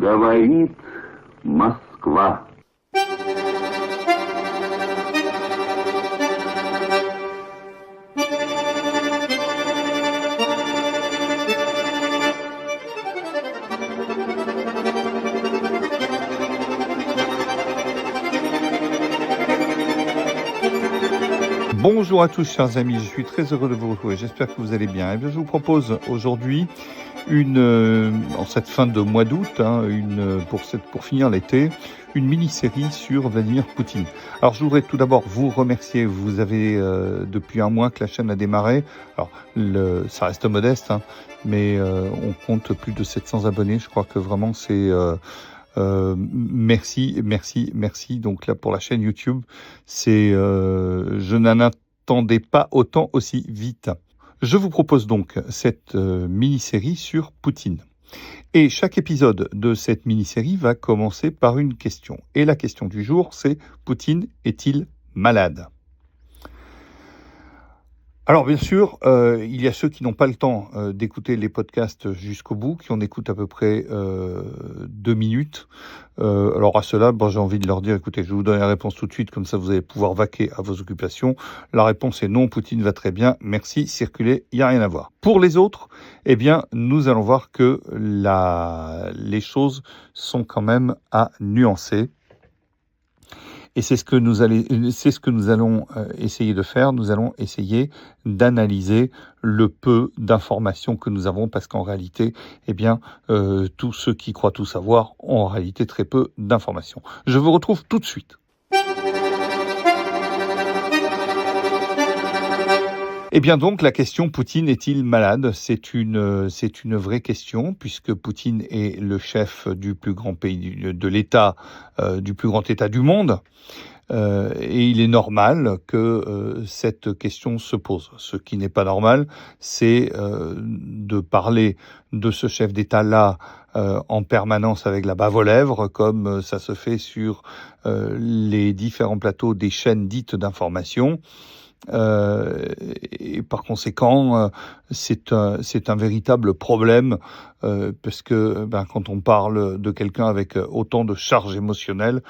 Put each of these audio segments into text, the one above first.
Говорит Москва. Bonjour à tous chers amis, je suis très heureux de vous retrouver, j'espère que vous allez bien. Et bien je vous propose aujourd'hui en cette fin de mois d'août, pour finir l'été, une mini-série sur Vladimir Poutine. Alors je voudrais tout d'abord vous remercier, vous avez depuis un mois que la chaîne a démarré, alors ça reste modeste, mais on compte plus de 700 abonnés, je crois que vraiment c'est... merci. Donc là pour la chaîne YouTube, je n'en attendais pas autant aussi vite. Je vous propose donc cette mini-série sur Poutine. Et chaque épisode de cette mini-série va commencer par une question. Et la question du jour, c'est: Poutine est-il malade ? Alors bien sûr, il y a ceux qui n'ont pas le temps d'écouter les podcasts jusqu'au bout, qui en écoutent à peu près 2 minutes. Alors à ceux-là, j'ai envie de leur dire, écoutez, je vais vous donner la réponse tout de suite, comme ça vous allez pouvoir vaquer à vos occupations. La réponse est non, Poutine va très bien, merci, circulez, il n'y a rien à voir. Pour les autres, eh bien, nous allons voir que les choses sont quand même à nuancer. Et c'est ce que nous allons essayer de faire. Nous allons essayer d'analyser le peu d'informations que nous avons, parce qu'en réalité, tous ceux qui croient tout savoir ont en réalité très peu d'informations. Je vous retrouve tout de suite. Eh bien donc, la question: Poutine est-il malade ? C'est une vraie question, puisque Poutine est le chef du plus grand pays de l'État, du plus grand État du monde. Et il est normal que cette question se pose. Ce qui n'est pas normal, c'est de parler de ce chef d'État-là en permanence avec la bave aux lèvres, comme ça se fait sur les différents plateaux des chaînes dites d'information. Et par conséquent, c'est un véritable problème, parce que quand on parle de quelqu'un avec autant de charge émotionnelle,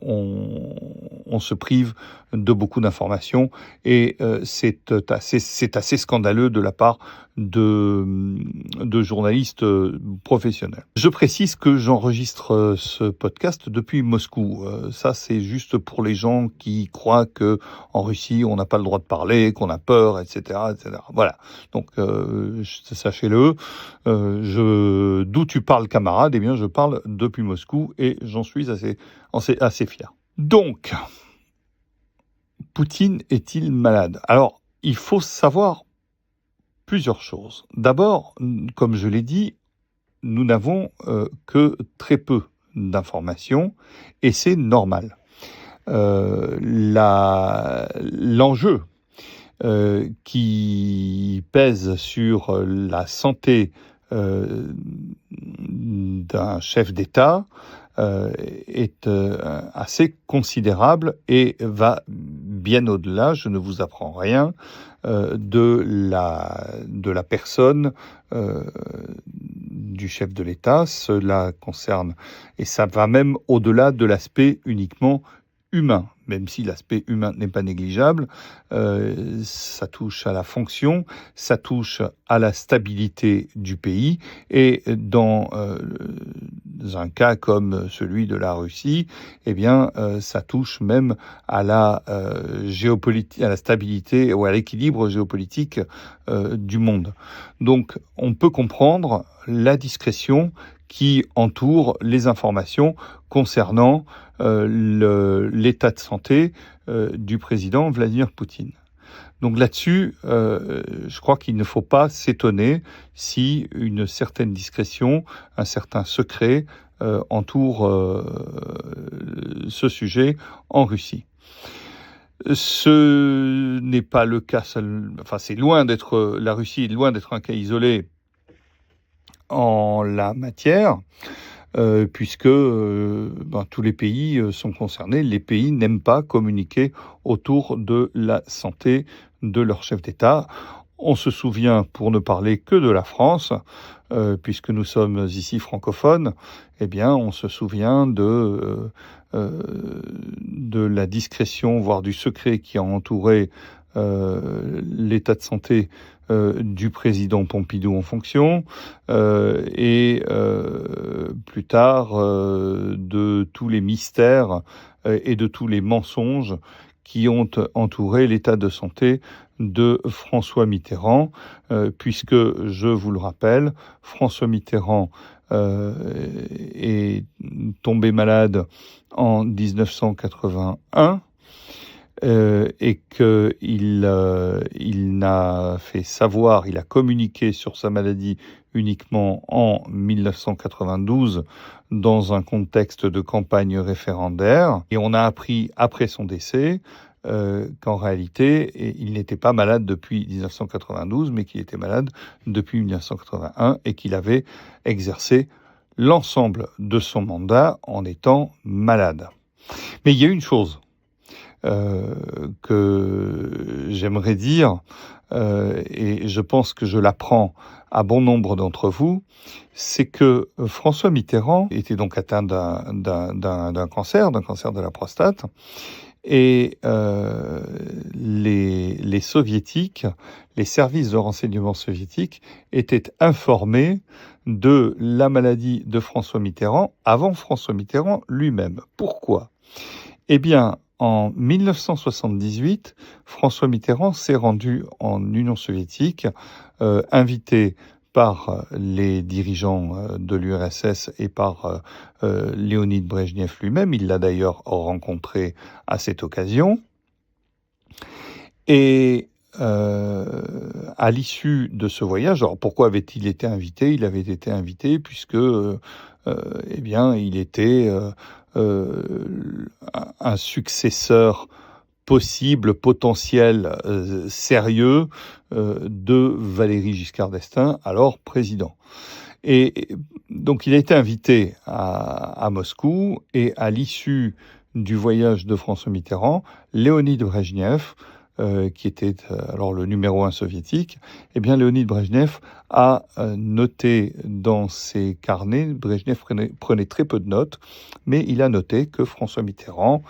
on se prive de beaucoup d'informations, et c'est assez scandaleux de la part de journalistes professionnels. Je précise que j'enregistre ce podcast depuis Moscou. Ça, c'est juste pour les gens qui croient que en Russie, on n'a pas le droit de parler, qu'on a peur, etc., etc. Voilà. Donc, sachez-le. D'où tu parles, camarade ? Eh bien, je parle depuis Moscou, et j'en suis assez fier. Donc, Poutine est-il malade ? Alors, il faut savoir plusieurs choses. D'abord, comme je l'ai dit, nous n'avons que très peu d'informations, et c'est normal. L'enjeu qui pèse sur la santé d'un chef d'État est assez considérable, et va bien au-delà, je ne vous apprends rien, de la personne du chef de l'État. Cela concerne, et ça va même au-delà de l'aspect uniquement humain, même si l'aspect humain n'est pas négligeable. Ça touche à la fonction, ça touche à la stabilité du pays, et dans un cas comme celui de la Russie, ça touche même à la géopolitique, à la stabilité ou à l'équilibre géopolitique du monde. Donc, on peut comprendre la discrétion qui entoure les informations concernant l'état de santé du président Vladimir Poutine. Donc là-dessus, je crois qu'il ne faut pas s'étonner si une certaine discrétion, un certain secret entoure ce sujet en Russie. Ce n'est pas le cas, la Russie est loin d'être un cas isolé en la matière, puisque tous les pays sont concernés. Les pays n'aiment pas communiquer autour de la santé de leur chef d'État. On se souvient, pour ne parler que de la France, puisque nous sommes ici francophones, eh bien, on se souvient de la discrétion, voire du secret qui a entouré l'état de santé du président Pompidou en fonction, et plus tard de tous les mystères et de tous les mensonges qui ont entouré l'état de santé de François Mitterrand, puisque, je vous le rappelle, François Mitterrand est tombé malade en 1981, et qu'il n'a fait savoir, il a communiqué sur sa maladie uniquement en 1992 dans un contexte de campagne référendaire. Et on a appris après son décès qu'en réalité, il n'était pas malade depuis 1992, mais qu'il était malade depuis 1981 et qu'il avait exercé l'ensemble de son mandat en étant malade. Mais il y a une chose que j'aimerais dire, et je pense que je l'apprends à bon nombre d'entre vous, c'est que François Mitterrand était donc atteint d'un cancer de la prostate, et les soviétiques, les services de renseignement soviétiques étaient informés de la maladie de François Mitterrand avant François Mitterrand lui-même. Pourquoi ? Eh bien, en 1978, François Mitterrand s'est rendu en Union soviétique, invité par les dirigeants de l'URSS et par Léonid Brejnev lui-même. Il l'a d'ailleurs rencontré à cette occasion. Et à l'issue de ce voyage, alors pourquoi avait-il été invité ? Il avait été invité puisque eh bien, il était un successeur possible, potentiel, sérieux de Valéry Giscard d'Estaing, alors président. Et donc il a été invité à Moscou, et à l'issue du voyage de François Mitterrand, Léonid Brejnev, qui était alors le numéro 1 soviétique, eh bien Léonid Brejnev a noté dans ses carnets, Brejnev prenait très peu de notes, mais il a noté que François Mitterrand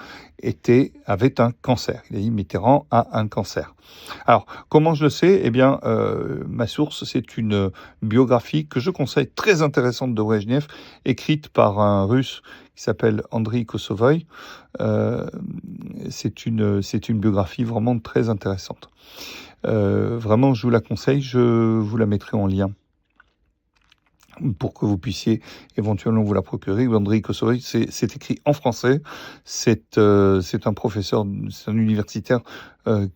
avait un cancer. Il a dit Mitterrand a un cancer. Alors, comment je le sais ? Eh bien, ma source, c'est une biographie que je conseille, très intéressante, de Brejnev, écrite par un Russe qui s'appelle Andriy Kosovoï. C'est une biographie vraiment très intéressante. Vraiment, je vous la conseille, je vous la mettrai en lien pour que vous puissiez éventuellement vous la procurer. Andriy Kosovoï, c'est écrit en français. C'est un professeur, c'est un universitaire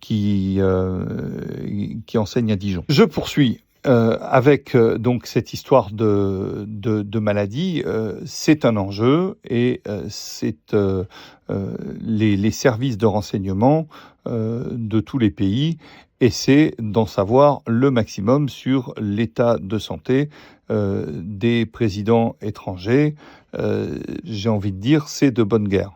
qui enseigne à Dijon. Je poursuis avec donc cette histoire de maladie. C'est un enjeu, et c'est les services de renseignement de tous les pays essaient d'en savoir le maximum sur l'état de santé des présidents étrangers. J'ai envie de dire, c'est de bonne guerre.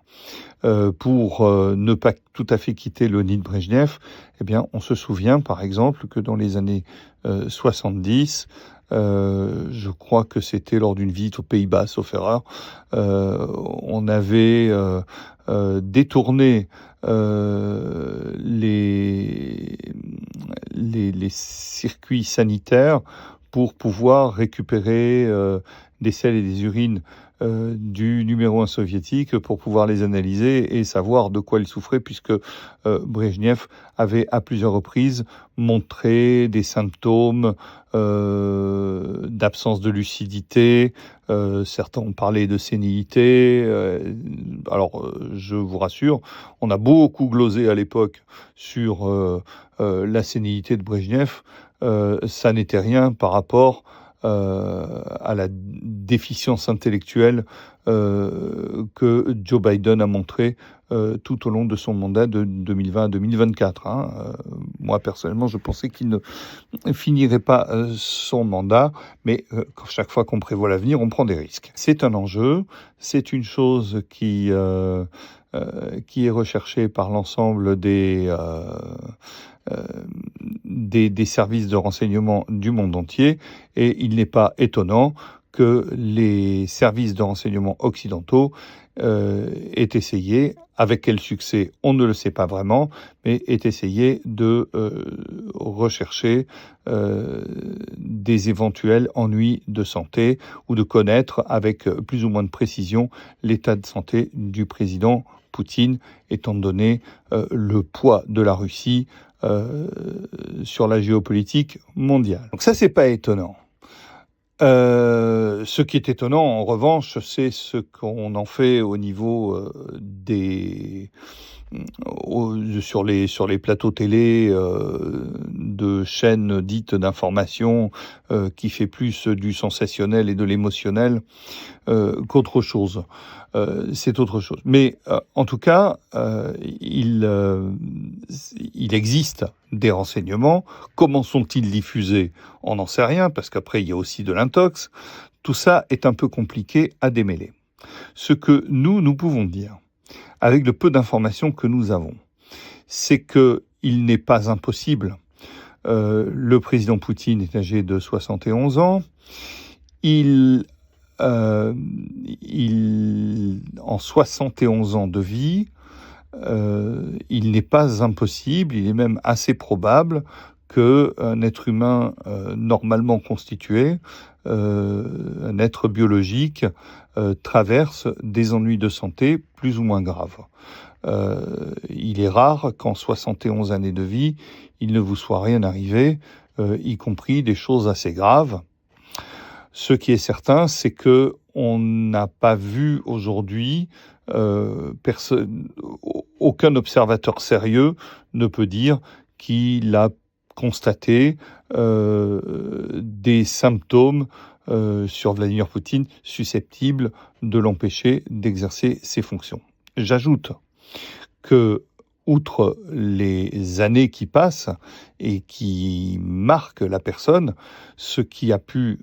Pour ne pas tout à fait quitter Léonid Brejnev, eh bien, on se souvient par exemple que dans les années 70, je crois que c'était lors d'une visite aux Pays-Bas, sauf erreur, on avait détourné les circuits sanitaires pour pouvoir récupérer des selles et des urines du numéro 1 soviétique, pour pouvoir les analyser et savoir de quoi il souffrait, puisque Brejnev avait à plusieurs reprises montré des symptômes d'absence de lucidité. Certains ont parlé de sénilité. Alors, je vous rassure, on a beaucoup glosé à l'époque sur la sénilité de Brejnev. Ça n'était rien par rapport à la déficience intellectuelle que Joe Biden a montré tout au long de son mandat de 2020 à 2024. Moi, personnellement, je pensais qu'il ne finirait pas son mandat, mais chaque fois qu'on prévoit l'avenir, on prend des risques. C'est un enjeu, c'est une chose qui est recherchée par l'ensemble des services de renseignement du monde entier, et il n'est pas étonnant que les services de renseignement occidentaux aient essayé, avec quel succès, on ne le sait pas vraiment, mais aient essayé de rechercher des éventuels ennuis de santé ou de connaître avec plus ou moins de précision l'état de santé du président Poutine, étant donné le poids de la Russie sur la géopolitique mondiale. Donc ça, c'est pas étonnant. Ce qui est étonnant, en revanche, c'est ce qu'on en fait au niveau sur les plateaux télé de chaînes dites d'information qui fait plus du sensationnel et de l'émotionnel qu'autre chose. C'est autre chose. Mais en tout cas, il existe des renseignements. Comment sont-ils diffusés ? On n'en sait rien, parce qu'après, il y a aussi de l'intox. Tout ça est un peu compliqué à démêler. Ce que nous pouvons dire, avec le peu d'informations que nous avons, c'est qu'il n'est pas impossible. Le président Poutine est âgé de 71 ans. En 71 ans de vie, il n'est pas impossible, il est même assez probable qu'un être humain normalement constitué, un être biologique, traverse des ennuis de santé plus ou moins graves. Il est rare qu'en 71 années de vie, il ne vous soit rien arrivé, y compris des choses assez graves. Ce qui est certain, c'est que on n'a pas vu aujourd'hui aucun observateur sérieux ne peut dire qu'il a constaté des symptômes sur Vladimir Poutine susceptibles de l'empêcher d'exercer ses fonctions. J'ajoute que, outre les années qui passent et qui marquent la personne, ce qui a pu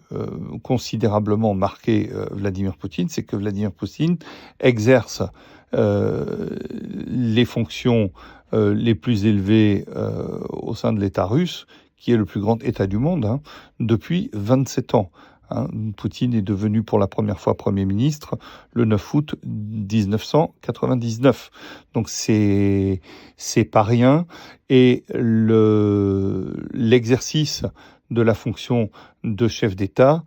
considérablement marquer Vladimir Poutine, c'est que Vladimir Poutine exerce les fonctions les plus élevées au sein de l'État russe, qui est le plus grand État du monde, depuis 27 ans. Poutine est devenu pour la première fois Premier ministre le 9 août 1999. Donc c'est pas rien. Et l'exercice de la fonction de chef d'État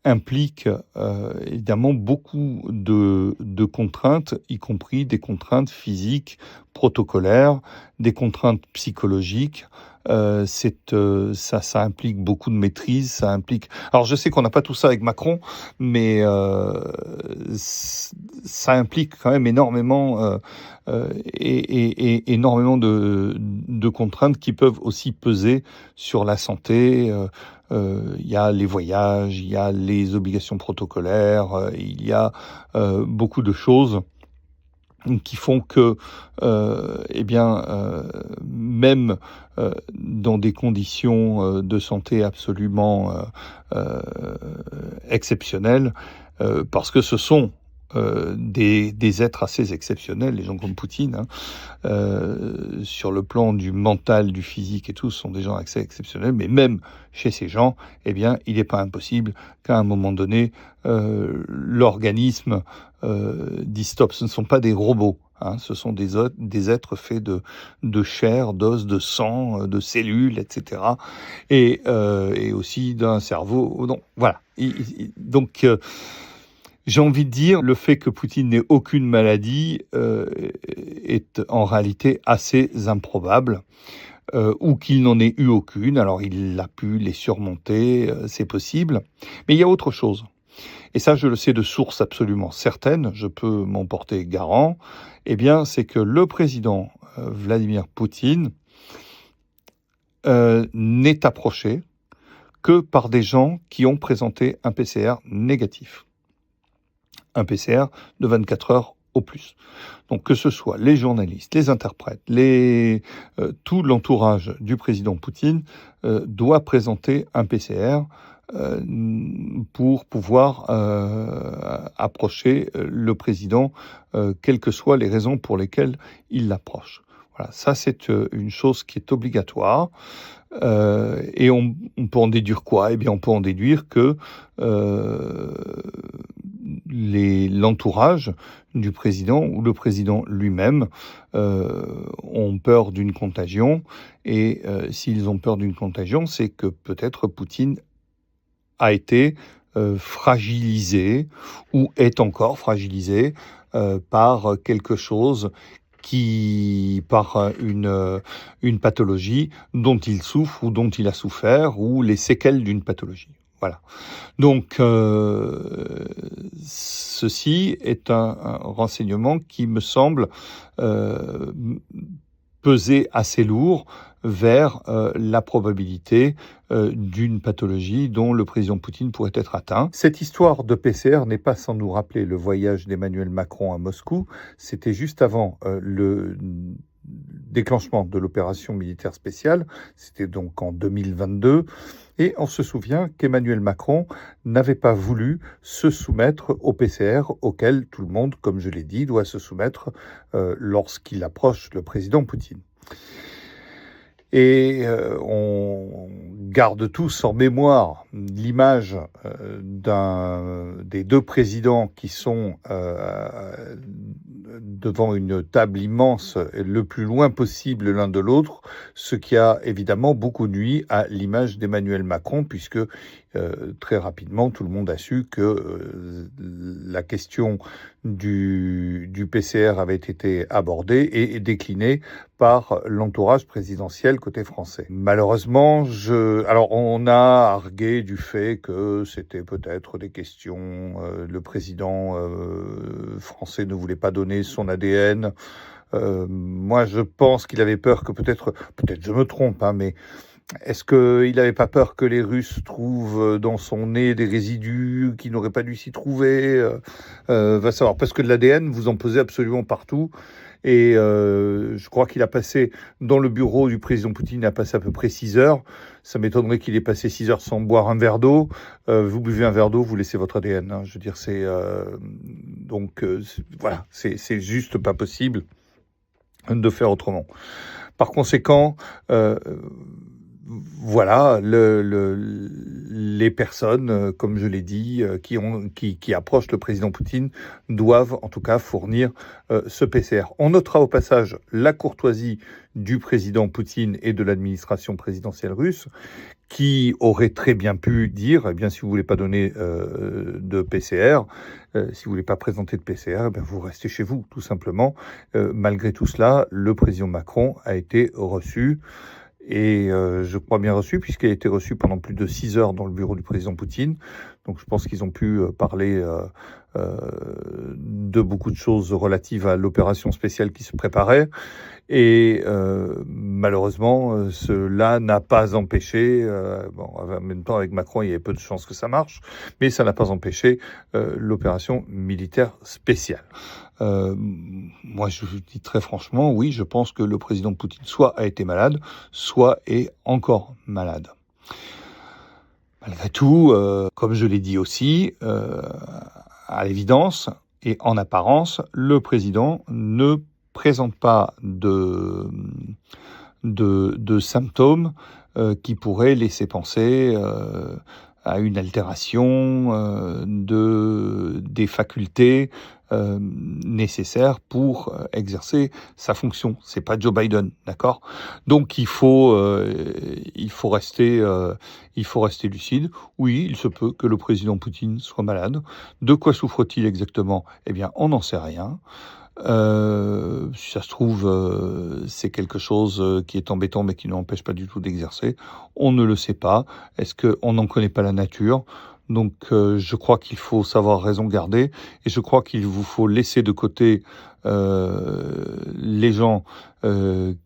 implique évidemment beaucoup de contraintes, y compris des contraintes physiques, protocolaires, des contraintes psychologiques. Ça implique beaucoup de maîtrise, ça implique... Alors je sais qu'on n'a pas tout ça avec Macron, mais ça implique quand même énormément énormément de contraintes qui peuvent aussi peser sur la santé. Il y a les voyages, il y a les obligations protocolaires, il y a beaucoup de choses qui font que, même dans des conditions de santé absolument exceptionnelles, parce que ce sont des êtres assez exceptionnels, les gens comme Poutine, sur le plan du mental, du physique et tout, ce sont des gens assez exceptionnels, mais même chez ces gens, il n'est pas impossible qu'à un moment donné, l'organisme dit stop. Ce ne sont pas des robots, ce sont des êtres faits de chair, d'os, de sang, de cellules, etc. Et aussi d'un cerveau. Donc voilà. Donc j'ai envie de dire, le fait que Poutine n'ait aucune maladie est en réalité assez improbable, ou qu'il n'en ait eu aucune. Alors il a pu les surmonter, c'est possible. Mais il y a autre chose. Et ça, je le sais de source absolument certaine, je peux m'en porter garant. C'est que le président Vladimir Poutine n'est approché que par des gens qui ont présenté un PCR négatif. un PCR de 24 heures au plus. Donc que ce soit les journalistes, les interprètes, tout l'entourage du président Poutine doit présenter un PCR pour pouvoir approcher le président, quelles que soient les raisons pour lesquelles il l'approche. Voilà, ça c'est une chose qui est obligatoire. Et on peut en déduire quoi ? Eh bien, on peut en déduire que l'entourage du président ou le président lui-même ont peur d'une contagion. Et s'ils ont peur d'une contagion, c'est que peut-être Poutine a été fragilisé ou est encore fragilisé par quelque chose par une pathologie dont il souffre ou dont il a souffert, ou les séquelles d'une pathologie. Voilà. Donc, ceci est un renseignement qui me semble peser assez lourd vers la probabilité d'une pathologie dont le président Poutine pourrait être atteint. Cette histoire de PCR n'est pas sans nous rappeler le voyage d'Emmanuel Macron à Moscou. C'était juste avant le déclenchement de l'opération militaire spéciale. C'était donc en 2022. Et on se souvient qu'Emmanuel Macron n'avait pas voulu se soumettre au PCR auquel tout le monde, comme je l'ai dit, doit se soumettre lorsqu'il approche le président Poutine. Et on garde tous en mémoire l'image des deux présidents qui sont devant une table immense, le plus loin possible l'un de l'autre, ce qui a évidemment beaucoup nui à l'image d'Emmanuel Macron, puisque très rapidement tout le monde a su que la question du PCR avait été abordée et déclinée par l'entourage présidentiel côté français. Malheureusement, alors on a argué du fait que c'était peut-être des questions, le président français ne voulait pas donner son ADN. Moi, je pense qu'il avait peur que peut-être je me trompe, mais est-ce qu'il n'avait pas peur que les Russes trouvent dans son nez des résidus qui n'auraient pas dû s'y trouver va savoir. Parce que de l'ADN, vous en posez absolument partout. Et je crois qu'il a passé, dans le bureau du président Poutine, il a passé à peu près 6 heures. Ça m'étonnerait qu'il ait passé 6 heures sans boire un verre d'eau. Vous buvez un verre d'eau, vous laissez votre ADN. Je veux dire, voilà, c'est juste pas possible de faire autrement. Par conséquent, voilà, les personnes, comme je l'ai dit, qui approchent le président Poutine doivent en tout cas fournir ce PCR. On notera au passage la courtoisie du président Poutine et de l'administration présidentielle russe, qui aurait très bien pu dire, eh bien, si vous voulez pas donner de PCR, si vous voulez pas présenter de PCR, eh bien, vous restez chez vous, tout simplement. Malgré tout cela, le président Macron a été reçu. Et je crois bien reçu, puisqu'il a été reçu pendant plus de 6 heures dans le bureau du président Poutine. Donc je pense qu'ils ont pu parler de beaucoup de choses relatives à l'opération spéciale qui se préparait. Et malheureusement, cela n'a pas empêché, en même temps avec Macron, il y avait peu de chances que ça marche, mais ça n'a pas empêché l'opération militaire spéciale. Moi, je vous dis très franchement, oui, je pense que le président Poutine soit a été malade, soit est encore malade. Malgré tout, comme je l'ai dit aussi, à l'évidence et en apparence, le président ne présente pas de symptômes qui pourraient laisser penser à une altération des facultés nécessaires pour exercer sa fonction. C'est pas Joe Biden, d'accord ? Donc il faut rester lucide. Oui, il se peut que le président Poutine soit malade. De quoi souffre-t-il exactement ? Eh bien, on n'en sait rien. Si ça se trouve, c'est quelque chose qui est embêtant mais qui ne l'empêche pas du tout d'exercer. On ne le sait pas. Est-ce qu'on n'en connaît pas la nature ? Donc je crois qu'il faut savoir raison garder et je crois qu'il vous faut laisser de côté les gens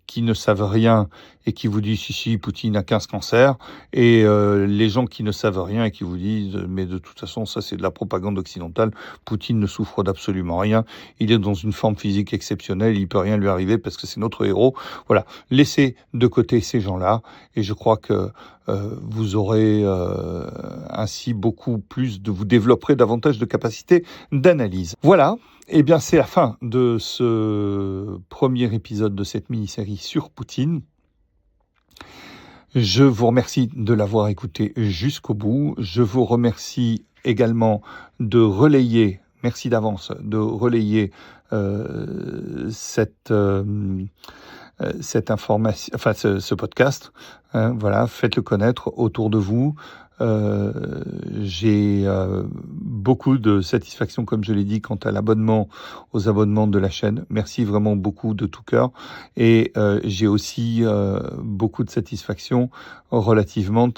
qui ne savent rien et qui vous disent si Poutine a 15 cancers, et les gens qui ne savent rien et qui vous disent mais de toute façon ça c'est de la propagande occidentale, Poutine ne souffre d'absolument rien, il est dans une forme physique exceptionnelle, il peut rien lui arriver parce que c'est notre héros. Voilà, laissez de côté ces gens-là et je crois que vous aurez ainsi beaucoup plus vous développerez davantage de capacités d'analyse. Voilà. Eh bien, c'est la fin de ce premier épisode de cette mini-série sur Poutine. Je vous remercie de l'avoir écouté jusqu'au bout. Je vous remercie également de relayer, merci d'avance, de relayer cette information, enfin ce podcast. Voilà, faites-le connaître autour de vous. J'ai beaucoup de satisfaction, comme je l'ai dit, quant à aux abonnements de la chaîne. Merci vraiment beaucoup de tout cœur. Et j'ai aussi beaucoup de satisfaction relativement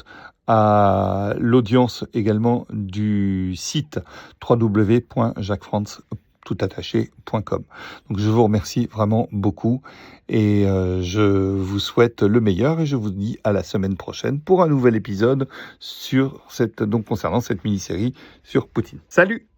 à l'audience également du site www.jacquesfrantz.com. Donc je vous remercie vraiment beaucoup et je vous souhaite le meilleur et je vous dis à la semaine prochaine pour un nouvel épisode concernant cette mini-série sur Poutine. Salut!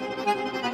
Thank you.